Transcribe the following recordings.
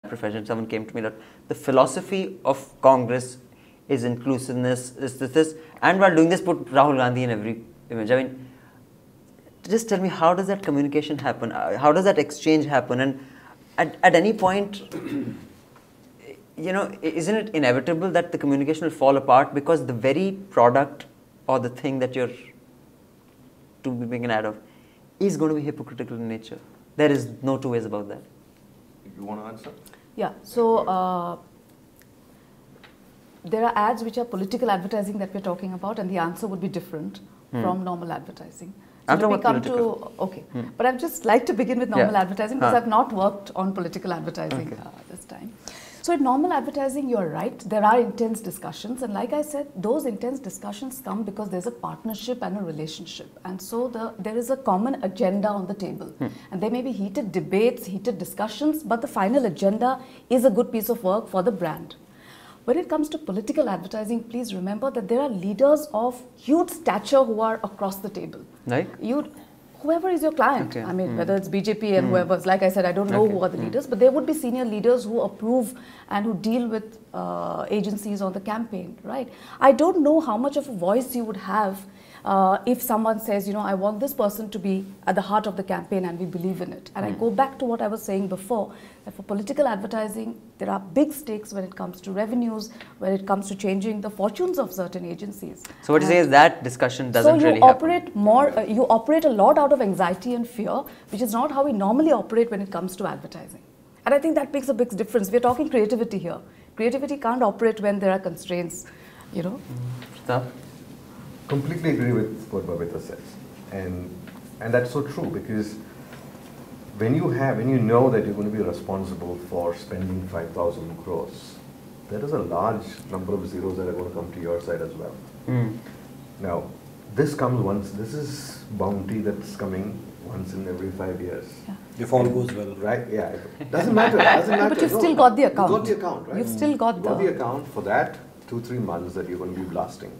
profession, someone came to me that the philosophy of Congress is inclusiveness, is this, and while doing this, put Rahul Gandhi in every image. I mean, just tell me, how does that communication happen? How does that exchange happen? And at any point, you know, isn't it inevitable that the communication will fall apart because the very product or the thing that you're to be making an ad of is going to be hypocritical in nature? There is no two ways about that. You want to answer? Yeah. So there are ads which are political advertising that we're talking about, and the answer would be different from normal advertising. So I'm when we come political. to, okay, but I'd just like to begin with normal advertising because I've not worked on political advertising this time. So in normal advertising, you're right, there are intense discussions, and like I said, those intense discussions come because there's a partnership and a relationship, and so there is a common agenda on the table, and there may be heated debates, heated discussions, but the final agenda is a good piece of work for the brand. When it comes to political advertising, please remember that there are leaders of huge stature who are across the table. Like? Whoever is your client, I mean, whether it's BJP and whoever's, like I said, I don't know who are the leaders, but there would be senior leaders who approve and who deal with agencies on the campaign, right? I don't know how much of a voice you would have if someone says, you know, I want this person to be at the heart of the campaign and we believe in it. And I go back to what I was saying before, that for political advertising, there are big stakes when it comes to revenues, when it comes to changing the fortunes of certain agencies. So what you say is that discussion doesn't really happen. You operate a lot out of anxiety and fear, which is not how we normally operate when it comes to advertising. And I think that makes a big difference. We're talking creativity here. Creativity can't operate when there are constraints, you know. Completely agree with what Babita says, and that's so true, because when you know that you're going to be responsible for spending 5,000 crores, there is a large number of zeros that are going to come to your side as well. Now, this comes once. This is bounty that's coming once in every 5 years. If all goes well, right? Yeah, it doesn't matter. But you've still got the account. You got the account, right? You've still got the account for that 2-3 months that you're going to be blasting.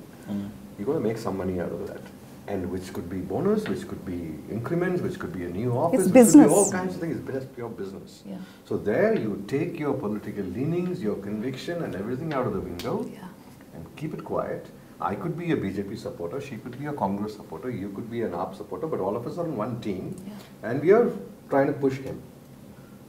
You're going to make some money out of that, and which could be bonus, which could be increments, which could be a new office, it's which business. could be all kinds of things. It's pure business. Yeah. So there you take your political leanings, your conviction and everything out of the window and keep it quiet. I could be a BJP supporter, she could be a Congress supporter, you could be an AAP supporter, but all of us are on one team and we are trying to push him.